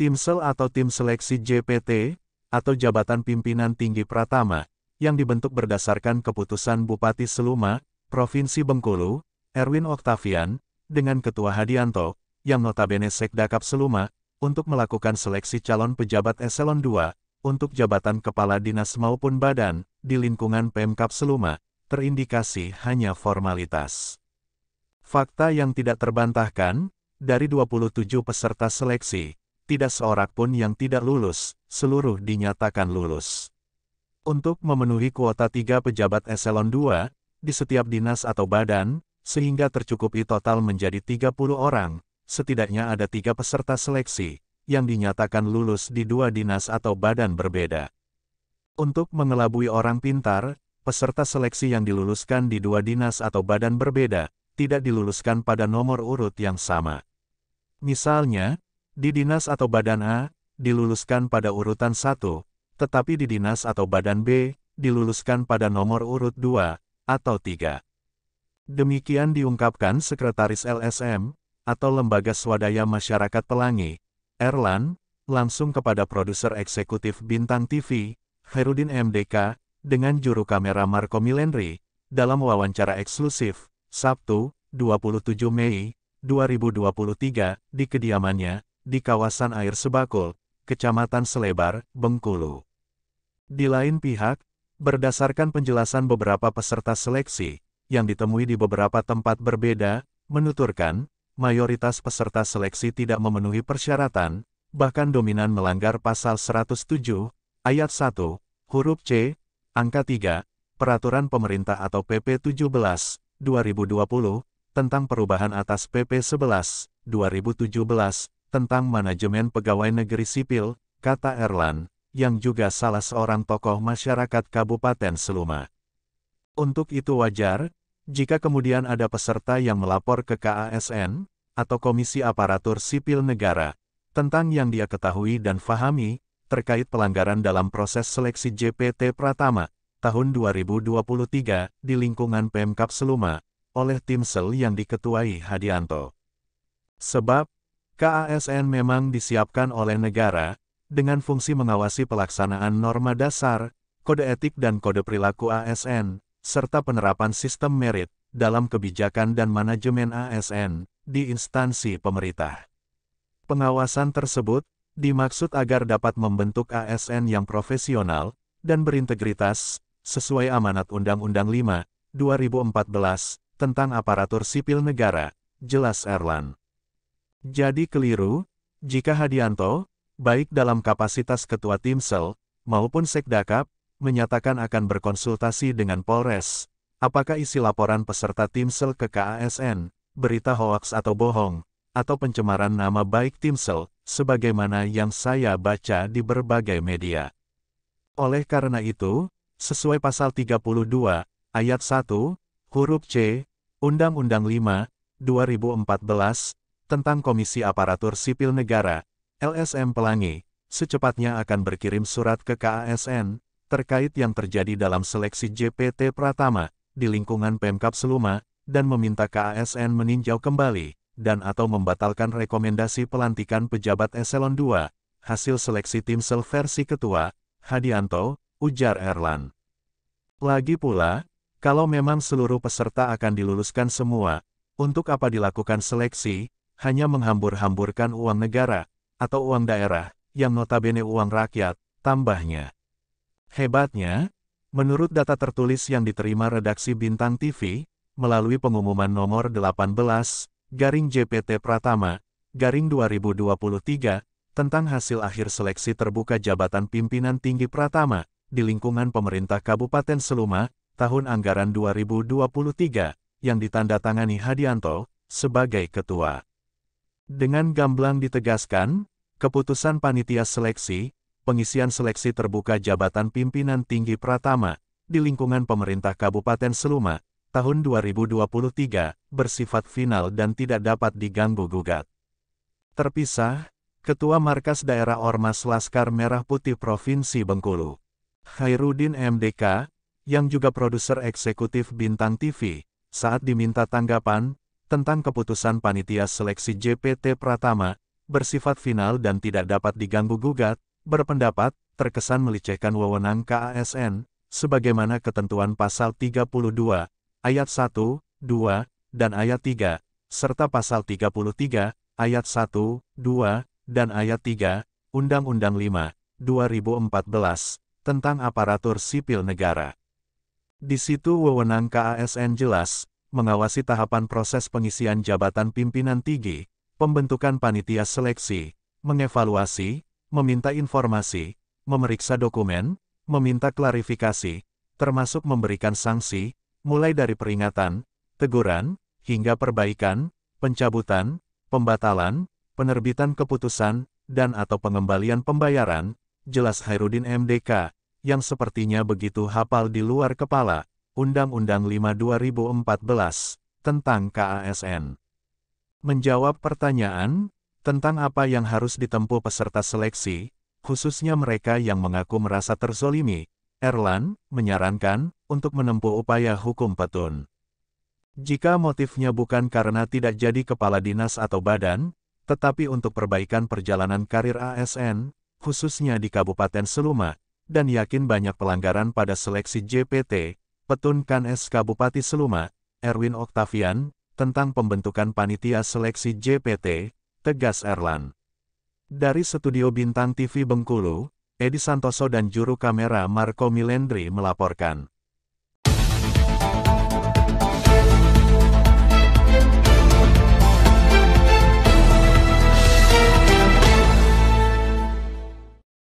Timsel atau Tim Seleksi JPT, atau Jabatan Pimpinan Tinggi Pratama, yang dibentuk berdasarkan keputusan Bupati Seluma, Provinsi Bengkulu, Erwin Oktavian, dengan Ketua Hadianto, yang notabene Sekdakap Seluma, untuk melakukan seleksi calon pejabat eselon 2, untuk jabatan kepala dinas maupun badan, di lingkungan Pemkab Seluma, terindikasi hanya formalitas. Fakta yang tidak terbantahkan, dari 27 peserta seleksi, tidak seorang pun yang tidak lulus, seluruh dinyatakan lulus. Untuk memenuhi kuota 3 pejabat eselon 2, di setiap dinas atau badan, sehingga tercukupi total menjadi 30 orang, setidaknya ada 3 peserta seleksi, yang dinyatakan lulus di 2 dinas atau badan berbeda. Untuk mengelabui orang pintar, peserta seleksi yang diluluskan di 2 dinas atau badan berbeda, tidak diluluskan pada nomor urut yang sama. Misalnya, di dinas atau badan A, diluluskan pada urutan 1, tetapi di dinas atau badan B, diluluskan pada nomor urut 2, atau 3. Demikian diungkapkan Sekretaris LSM, atau Lembaga Swadaya Masyarakat Pelangi, Erlan, langsung kepada produser eksekutif Bintang TV, Khairuddin MDK, dengan juru kamera Marco Milendri, dalam wawancara eksklusif, Sabtu, 27 Mei, 2023, di kediamannya, di kawasan Air Sebakul, Kecamatan Selebar, Bengkulu. Di lain pihak, berdasarkan penjelasan beberapa peserta seleksi, yang ditemui di beberapa tempat berbeda, menuturkan, mayoritas peserta seleksi tidak memenuhi persyaratan, bahkan dominan melanggar pasal 107, ayat 1, huruf C, angka 3, Peraturan Pemerintah atau PP 17, 2020, tentang perubahan atas PP 11, 2017, tentang manajemen pegawai negeri sipil, kata Erlan, yang juga salah seorang tokoh masyarakat Kabupaten Seluma. Untuk itu wajar, jika kemudian ada peserta yang melapor ke KASN, atau Komisi Aparatur Sipil Negara, tentang yang dia ketahui dan fahami, terkait pelanggaran dalam proses seleksi JPT Pratama, tahun 2023, di lingkungan Pemkab Seluma, oleh Timsel yang diketuai Hadianto. Sebab, KASN memang disiapkan oleh negara, dengan fungsi mengawasi pelaksanaan norma dasar, kode etik dan kode perilaku ASN, serta penerapan sistem merit, dalam kebijakan dan manajemen ASN, di instansi pemerintah. Pengawasan tersebut, dimaksud agar dapat membentuk ASN yang profesional, dan berintegritas, sesuai amanat Undang-Undang 5, 2014, tentang aparatur sipil negara, jelas Erlan. Jadi keliru, jika Hadianto, baik dalam kapasitas Ketua Timsel, maupun Sekdakap, menyatakan akan berkonsultasi dengan Polres, apakah isi laporan peserta Timsel ke KASN, berita hoaks atau bohong, atau pencemaran nama baik Timsel, sebagaimana yang saya baca di berbagai media. Oleh karena itu, sesuai pasal 32, ayat 1, huruf C, Undang-Undang 5, 2014, tentang Komisi Aparatur Sipil Negara, LSM Pelangi, secepatnya akan berkirim surat ke KASN, terkait yang terjadi dalam seleksi JPT Pratama, di lingkungan Pemkab Seluma, dan meminta KASN meninjau kembali, dan atau membatalkan rekomendasi pelantikan pejabat eselon 2, hasil seleksi Timsel versi Ketua, Hadianto, ujar Erlan. Lagi pula, kalau memang seluruh peserta akan diluluskan semua, untuk apa dilakukan seleksi, hanya menghambur-hamburkan uang negara, atau uang daerah, yang notabene uang rakyat, tambahnya. Hebatnya, menurut data tertulis yang diterima redaksi Bintang TV, melalui pengumuman nomor 18, JPT Pratama, 2023, tentang hasil akhir seleksi terbuka jabatan pimpinan tinggi Pratama, di lingkungan pemerintah Kabupaten Seluma, tahun anggaran 2023, yang ditandatangani Hadianto, sebagai ketua. Dengan gamblang ditegaskan, keputusan panitia seleksi, pengisian seleksi terbuka jabatan pimpinan tinggi Pratama, di lingkungan pemerintah Kabupaten Seluma, tahun 2023, bersifat final dan tidak dapat diganggu-gugat. Terpisah, Ketua Markas Daerah Ormas Laskar Merah Putih Provinsi Bengkulu, Khairuddin MDK, yang juga produser eksekutif Bintang TV, saat diminta tanggapan, tentang keputusan panitia seleksi JPT Pratama, bersifat final dan tidak dapat diganggu-gugat, berpendapat, terkesan melecehkan wewenang KASN, sebagaimana ketentuan pasal 32, ayat 1, 2, dan ayat 3, serta pasal 33, ayat 1, 2, dan ayat 3, Undang-Undang 5, 2014, tentang aparatur sipil negara. Di situ wewenang KASN jelas, mengawasi tahapan proses pengisian jabatan pimpinan tinggi, pembentukan panitia seleksi, mengevaluasi, meminta informasi, memeriksa dokumen, meminta klarifikasi, termasuk memberikan sanksi, mulai dari peringatan, teguran, hingga perbaikan, pencabutan, pembatalan, penerbitan keputusan, dan atau pengembalian pembayaran, jelas Khairuddin MDK, yang sepertinya begitu hafal di luar kepala, Undang-Undang 5 2014, tentang KASN. Menjawab pertanyaan, tentang apa yang harus ditempuh peserta seleksi, khususnya mereka yang mengaku merasa terzolimi, Erlan menyarankan untuk menempuh upaya hukum petun. Jika motifnya bukan karena tidak jadi kepala dinas atau badan, tetapi untuk perbaikan perjalanan karir ASN, khususnya di Kabupaten Seluma, dan yakin banyak pelanggaran pada seleksi JPT, Petun KANS Bupati Seluma, Erwin Oktavian, tentang pembentukan panitia seleksi JPT, tegas Erlan. Dari Studio Bintang TV Bengkulu, Edi Santoso dan juru kamera Marco Milendri melaporkan.